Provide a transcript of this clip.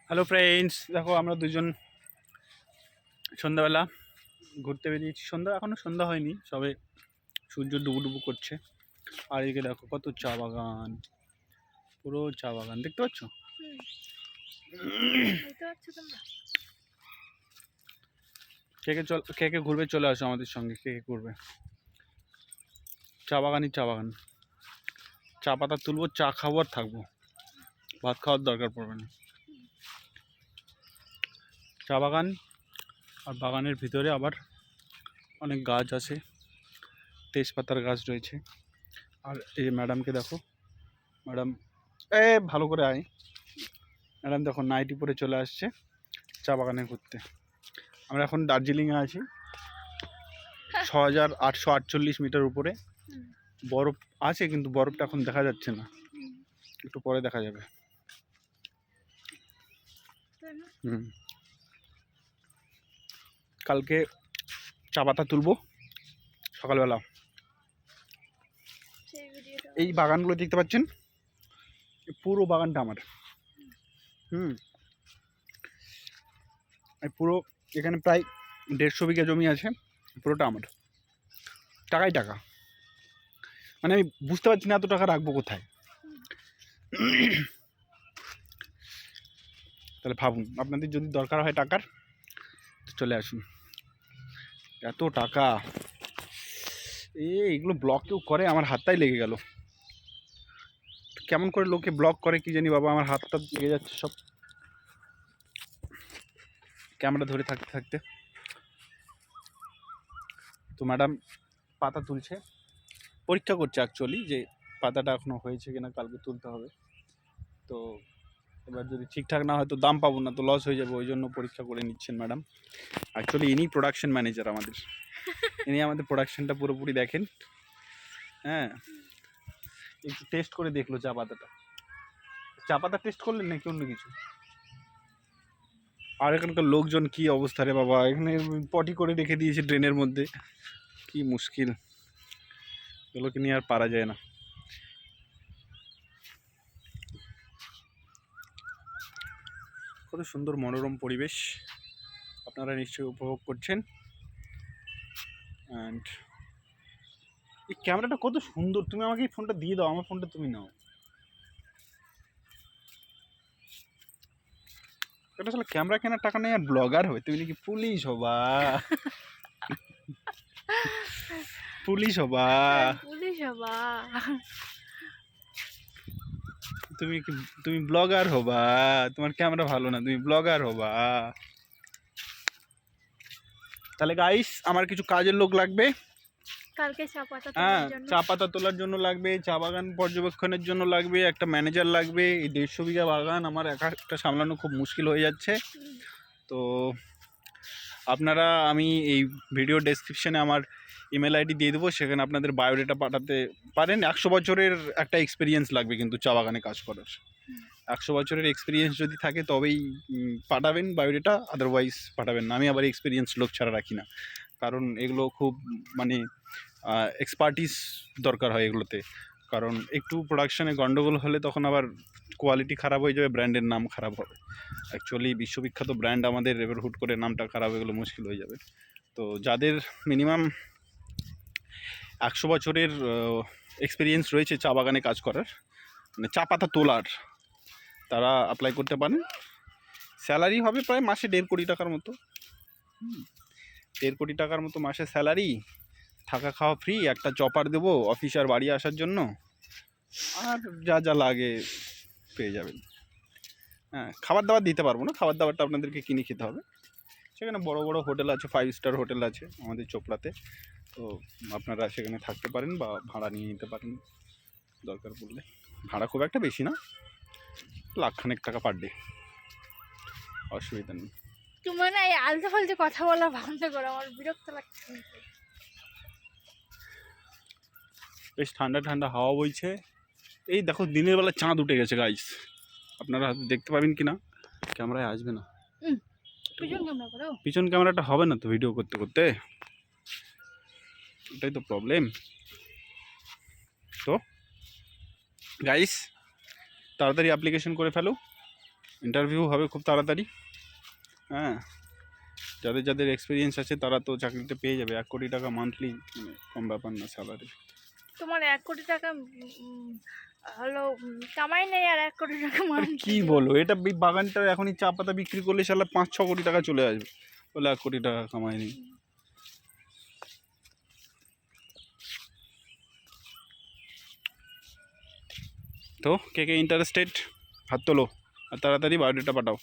Hello friends, দেখো আমরা দুজন সন্ধ্যাবেলা ঘুরতে বেরিয়েছি। এখনও সন্ধ্যা হয়নি, সবে সূর্য ডুবু ডুবু করছে। আর এদিকে দেখো কত চা বাগান, পুরো চা বাগান দেখতে পাচ্ছ। কে কে ঘুরবে চলে আসো আমাদের সঙ্গে। কে কে ঘুরবে? চা বাগানই চা বাগান, চা পাতা তুলবো, চা খাবো আর থাকবো, ভাত খাওয়ার দরকার পড়বে না। চা বাগান, আর বাগানের ভিতরে আবার অনেক গাছ আছে, তেজপাতার গাছ রয়েছে। আর এই যে ম্যাডামকে দেখো, ম্যাডাম ভালো করে আয়। ম্যাডাম দেখো নাইটি পরে চলে আসছে চা বাগানে ঘুরতে। আমরা এখন দার্জিলিংয়ে আছি, 6848 মিটার উপরে। বরফ আছে কিন্তু বরফটা এখন দেখা যাচ্ছে না, একটু পরে দেখা যাবে। কালকে চা পাতা তুলবো সকালবেলা। এই বাগানগুলো দেখতে পাচ্ছেন, পুরো বাগানটা আমার। পুরো এখানে প্রায় 150 বিঘা জমি আছে, পুরোটা আমার। টাকাই টাকা, মানে আমি বুঝতে পারছি না এত টাকা রাখবো কোথায়। তাহলে ভাবুন, আপনাদের যদি দরকার হয় টাকার, চলে আসুন। এত টাকা, এইগুলো ব্লক কেউ করে? আমার হাতটাই লেগে গেল। কেমন করে লোকে ব্লক করে কি জানি বাবা, আমার হাতটা লেগে যাচ্ছে সব ক্যামেরা ধরে থাকতে থাকতে। তো ম্যাডাম পাতা তুলছে, পরীক্ষা করছে অ্যাকচুয়ালি যে পাতাটা এখনো হয়েছে কিনা, কালকে তুলতে হবে। তো এবার যদি ঠিকঠাক না হয় তো দাম পাবো না, তো লস হয়ে যাবে, ওই জন্য পরীক্ষা করে নিচ্ছেন ম্যাডাম। অ্যাকচুয়ালি ইনি প্রোডাকশন ম্যানেজার আমাদের, ইনি আমাদের প্রোডাকশনটা পুরোপুরি দেখেন। হ্যাঁ, একটু টেস্ট করে দেখলো চা পাতা টেস্ট করলেন নাকি অন্য কিছু? আর এখানকার লোকজন কি অবস্থা রে বাবা, এখানে পটি করে রেখে দিয়েছে ড্রেনের মধ্যে, কি মুশকিল, এগুলোকে নিয়ে আর পারা যায় না। কত সুন্দর মনোরম পরিবেশ, আপনারা নিশ্চয়ই উপভোগ করছেন। অ্যান্ড এই ক্যামেরাটা কত সুন্দর, তুমি আমাকে এই ফোনটা দিয়ে দাও, আমার ফোনটা তুমি নাও। এটা আসলে ক্যামেরা কেনার টাকা নেই আর ব্লগার হবে, তুমি নাকি পুলিশ হবা? পুলিশ হবা? তুমি ব্লগার হবা? তোমার ক্যামেরা ভালো না, তুমি ব্লগার হবা? তাহলে গাইস, আমার কিছু কাজের লোক লাগবে কালকে চা পাতা তোলার জন্য লাগবে, চা বাগান পর্যবেক্ষণের জন্য লাগবে, একটা ম্যানেজার লাগবে। এই 150 বিঘা বাগান আমার একটা সামলানো খুব মুশকিল হয়ে যাচ্ছে। তো আপনারা, আমি এই ভিডিও ডেসক্রিপশানে আমার ইমেল আইডি দিয়ে দেবো, সেখানে আপনাদের বায়োডাটা পাঠাতে পারেন। 100 বছরের একটা এক্সপিরিয়েন্স লাগবে কিন্তু চা বাগানে কাজ করার। 100 বছরের এক্সপিরিয়েন্স যদি থাকে তবেই পাঠাবেন বায়োডাটা, আদারওয়াইজ পাঠাবেন না। আমি আবার এক্সপিরিয়েন্স লোক ছাড়া রাখি না, কারণ এগুলো খুব মানে এক্সপার্টিস দরকার হয় এগুলোতে। কারণ একটু প্রোডাকশানে গন্ডগোল হলে তখন আবার কোয়ালিটি খারাপ হয়ে যাবে, ব্র্যান্ডের নাম খারাপ হবে। অ্যাকচুয়ালি বিশ্ববিখ্যাত ব্র্যান্ড আমাদের, এবার হুট করে নামটা খারাপ হয়ে গেলে মুশকিল হয়ে যাবে। তো যাদের মিনিমাম 100 বছরের এক্সপিরিয়েন্স রয়েছে চা বাগানে কাজ করার, মানে চা পাতা তোলার, তারা অ্যাপ্লাই করতে পারেন। স্যালারি হবে প্রায় মাসে 1.5 কোটি টাকার মতো। 1.5 কোটি টাকার মতো মাসে স্যালারি, থাকা খাওয়া ফ্রি, একটা চপার দেবো অফিস আর বাড়ি আসার জন্য, আর যা যা লাগে পেয়ে যাবেন। হ্যাঁ, খাবার দাবার দিতে পারবো না, খাবার দাবারটা আপনাদেরকে কিনে খেতে হবে। সেখানে বড় বড় হোটেল আছে, 5 স্টার হোটেল আছে আমাদের চোপড়াতে, তো আপনারা সেখানে থাকতে পারেন বা ভাড়া নিয়ে নিতে পারেন দরকার পড়লে। ভাড়া খুব একটা বেশি না, 1,00,000 টাকা পার ডে, অসুবিধা নেই। তোমার না এই আলতু ফালতু কথা বলা বন্ধ করো, আমার বিরক্ত লাগছে। বেশ ঠান্ডা ঠান্ডা হাওয়া বইছে। এই দেখো দিনের বেলা চাঁদ উঠে গেছে গাইস, আপনারা দেখতে পাবেন কি না, ক্যামেরায় আসবে না। পিছন ক্যামেরাটা হবে না তো ভিডিও করতে করতে, এটাই তো প্রবলেম। তো গাইস, তাড়াতাড়ি অ্যাপ্লিকেশন করে ফেলো, ইন্টারভিউ হবে খুব তাড়াতাড়ি। হ্যাঁ, যাদের যাদের এক্সপিরিয়েন্স আছে তারা তো চাকরিটা পেয়ে যাবে। 1 কোটি টাকা মান্থলি, কম ব্যাপার না স্যালারি। তোমার 1 কোটি টাকা হলো কামাই নেই, আর 1 কোটি টাকা আর মান্থলি কি বলো, এটা বাগানটা এখনই চা পাতা বিক্রি করলে সালা 5-6 কোটি টাকা চলে আসবে, বলে 1 কোটি টাকা কামাই নেই। তো কে কে ইন্টারেস্টেড হাত তোলো আর তাড়াতাড়ি বায়োডাটা পাঠাও।